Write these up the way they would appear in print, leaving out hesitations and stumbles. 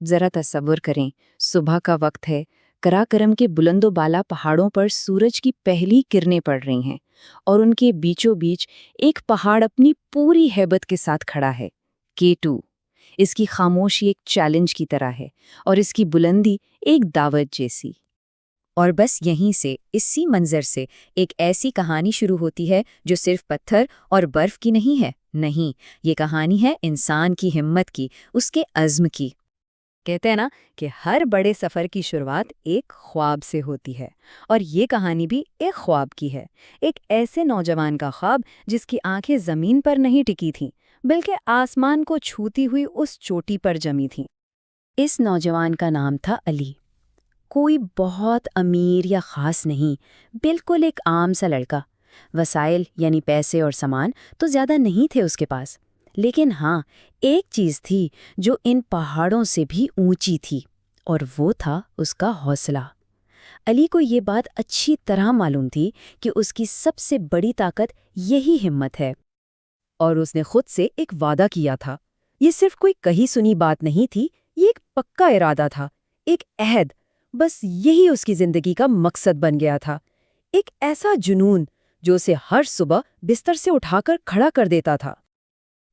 जरा तसव्वुर करें, सुबह का वक्त है, कराकरम के बुलंदो बाला पहाड़ों पर सूरज की पहली किरणें पड़ रही हैं और उनके बीचों बीच एक पहाड़ अपनी पूरी हैबत के साथ खड़ा है, K2। इसकी खामोशी एक चैलेंज की तरह है और इसकी बुलंदी एक दावत जैसी। और बस यहीं से, इसी मंजर से, एक ऐसी कहानी शुरू होती है जो सिर्फ पत्थर और बर्फ की नहीं है। नहीं, ये कहानी है इंसान की हिम्मत की, उसके अज़्म की। कहते हैं ना कि हर बड़े सफ़र की शुरुआत एक ख्वाब से होती है, और ये कहानी भी एक ख्वाब की है। एक ऐसे नौजवान का ख्वाब जिसकी आंखें ज़मीन पर नहीं टिकी थीं, बल्कि आसमान को छूती हुई उस चोटी पर जमी थीं। इस नौजवान का नाम था अली। कोई बहुत अमीर या ख़ास नहीं, बिल्कुल एक आम सा लड़का। वसाइल यानी पैसे और सामान तो ज़्यादा नहीं थे उसके पास, लेकिन हाँ, एक चीज़ थी जो इन पहाड़ों से भी ऊंची थी, और वो था उसका हौसला। अली को ये बात अच्छी तरह मालूम थी कि उसकी सबसे बड़ी ताकत यही हिम्मत है। और उसने खुद से एक वादा किया था। ये सिर्फ कोई कही सुनी बात नहीं थी, ये एक पक्का इरादा था, एक अहद। बस यही उसकी जिंदगी का मकसद बन गया था। एक ऐसा जुनून जो उसे हर सुबह बिस्तर से उठाकर खड़ा कर देता था।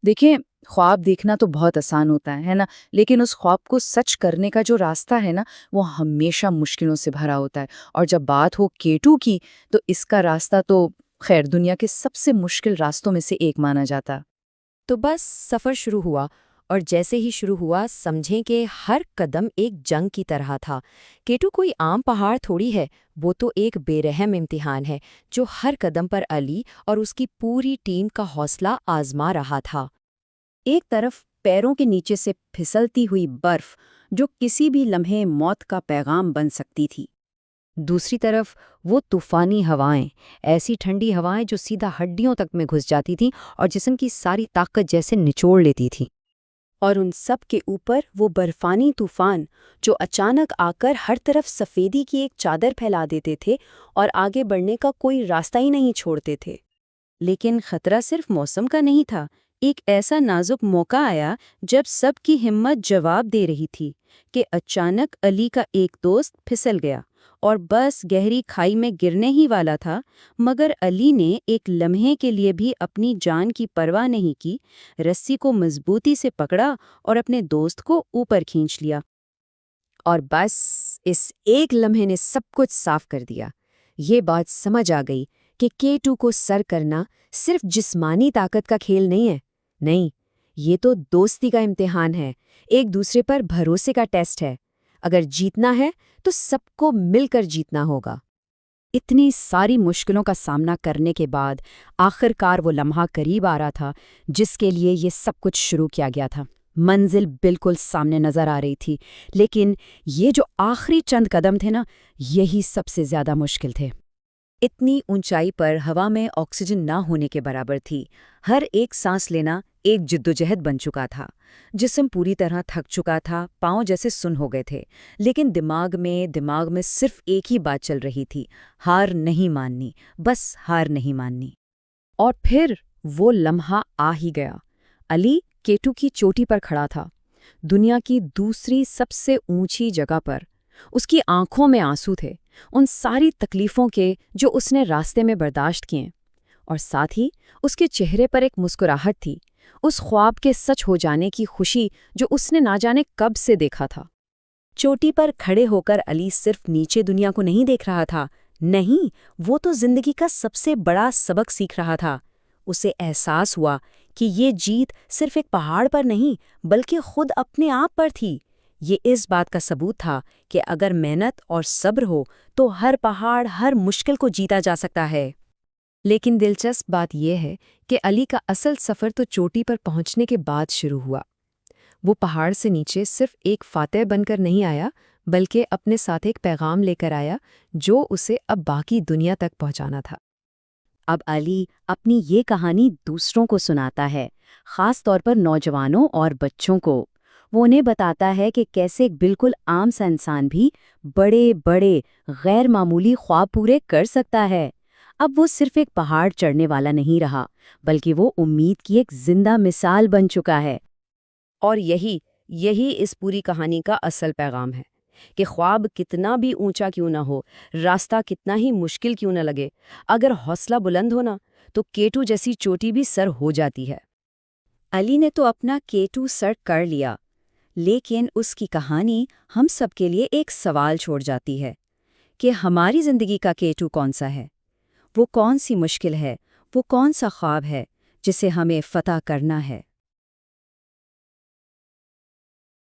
देखिए, ख्वाब देखना तो बहुत आसान होता है ना? लेकिन उस ख्वाब को सच करने का जो रास्ता है ना, वो हमेशा मुश्किलों से भरा होता है। और जब बात हो K2 की, तो इसका रास्ता तो खैर दुनिया के सबसे मुश्किल रास्तों में से एक माना जाता। तो बस सफ़र शुरू हुआ, और जैसे ही शुरू हुआ समझें कि हर कदम एक जंग की तरह था। केटू कोई आम पहाड़ थोड़ी है, वो तो एक बेरहम इम्तिहान है जो हर कदम पर अली और उसकी पूरी टीम का हौसला आजमा रहा था। एक तरफ पैरों के नीचे से फिसलती हुई बर्फ जो किसी भी लम्हे मौत का पैगाम बन सकती थी। दूसरी तरफ वो तूफानी हवाएं, ऐसी ठंडी हवाएं जो सीधा हड्डियों तक में घुस जाती थीं और जिस्म की सारी ताकत जैसे निचोड़ लेती थीं। और उन सब के ऊपर वो बर्फानी तूफान जो अचानक आकर हर तरफ सफ़ेदी की एक चादर फैला देते थे और आगे बढ़ने का कोई रास्ता ही नहीं छोड़ते थे। लेकिन खतरा सिर्फ मौसम का नहीं था। एक ऐसा नाजुक मौका आया जब सबकी हिम्मत जवाब दे रही थी कि अचानक अली का एक दोस्त फिसल गया और बस गहरी खाई में गिरने ही वाला था, मगर अली ने एक लम्हे के लिए भी अपनी जान की परवाह नहीं की, रस्सी को मजबूती से पकड़ा और अपने दोस्त को ऊपर खींच लिया। और बस इस एक लम्हे ने सब कुछ साफ कर दिया। ये बात समझ आ गई कि K2 को सर करना सिर्फ जिस्मानी ताकत का खेल नहीं है। नहीं, ये तो दोस्ती का इम्तिहान है, एक दूसरे पर भरोसे का टेस्ट है। अगर जीतना है तो सबको मिलकर जीतना होगा। इतनी सारी मुश्किलों का सामना करने के बाद आखिरकार वो लम्हा करीब आ रहा था जिसके लिए ये सब कुछ शुरू किया गया था। मंजिल बिल्कुल सामने नजर आ रही थी, लेकिन ये जो आखिरी चंद कदम थे ना, यही सबसे ज्यादा मुश्किल थे। इतनी ऊंचाई पर हवा में ऑक्सीजन ना होने के बराबर थी। हर एक सांस लेना एक जिद्दोजहद बन चुका था। जिस्म पूरी तरह थक चुका था, पांव जैसे सुन हो गए थे, लेकिन दिमाग में सिर्फ एक ही बात चल रही थी, हार नहीं माननी, बस हार नहीं माननी। और फिर वो लम्हा आ ही गया। अली K2 की चोटी पर खड़ा था, दुनिया की दूसरी सबसे ऊंची जगह पर। उसकी आंखों में आंसू थे, उन सारी तकलीफों के जो उसने रास्ते में बर्दाश्त किए, और साथ ही उसके चेहरे पर एक मुस्कुराहट थी, उस ख्वाब के सच हो जाने की खुशी जो उसने ना जाने कब से देखा था। चोटी पर खड़े होकर अली सिर्फ नीचे दुनिया को नहीं देख रहा था, नहीं, वो तो जिंदगी का सबसे बड़ा सबक सीख रहा था। उसे एहसास हुआ कि ये जीत सिर्फ एक पहाड़ पर नहीं, बल्कि खुद अपने आप पर थी। ये इस बात का सबूत था कि अगर मेहनत और सब्र हो तो हर पहाड़, हर मुश्किल को जीता जा सकता है। लेकिन दिलचस्प बात यह है कि अली का असल सफ़र तो चोटी पर पहुंचने के बाद शुरू हुआ। वो पहाड़ से नीचे सिर्फ एक फातेह बनकर नहीं आया, बल्कि अपने साथ एक पैगाम लेकर आया जो उसे अब बाकी दुनिया तक पहुंचाना था। अब अली अपनी ये कहानी दूसरों को सुनाता है, ख़ास तौर पर नौजवानों और बच्चों को। वो उन्हें बताता है कि कैसे एक बिल्कुल आम सा इंसान भी बड़े बड़े गैर मामूली ख्वाब पूरे कर सकता है। अब वो सिर्फ एक पहाड़ चढ़ने वाला नहीं रहा, बल्कि वो उम्मीद की एक जिंदा मिसाल बन चुका है। और यही یہی اس پوری کہانی کا اصل پیغام ہے کہ خواب کتنا بھی اونچا کیوں نہ ہو، راستہ کتنا ہی مشکل کیوں نہ لگے، اگر حوصلہ بلند ہونا تو کیٹو جیسی چوٹی بھی سر ہو جاتی ہے۔ علی نے تو اپنا کیٹو سر کر لیا، لیکن اس کی کہانی ہم سب کے لیے ایک سوال چھوڑ جاتی ہے کہ ہماری زندگی کا کیٹو کون سا ہے؟ وہ کون سی مشکل ہے؟ وہ کون سا خواب ہے جسے ہمیں فتح کرنا ہے؟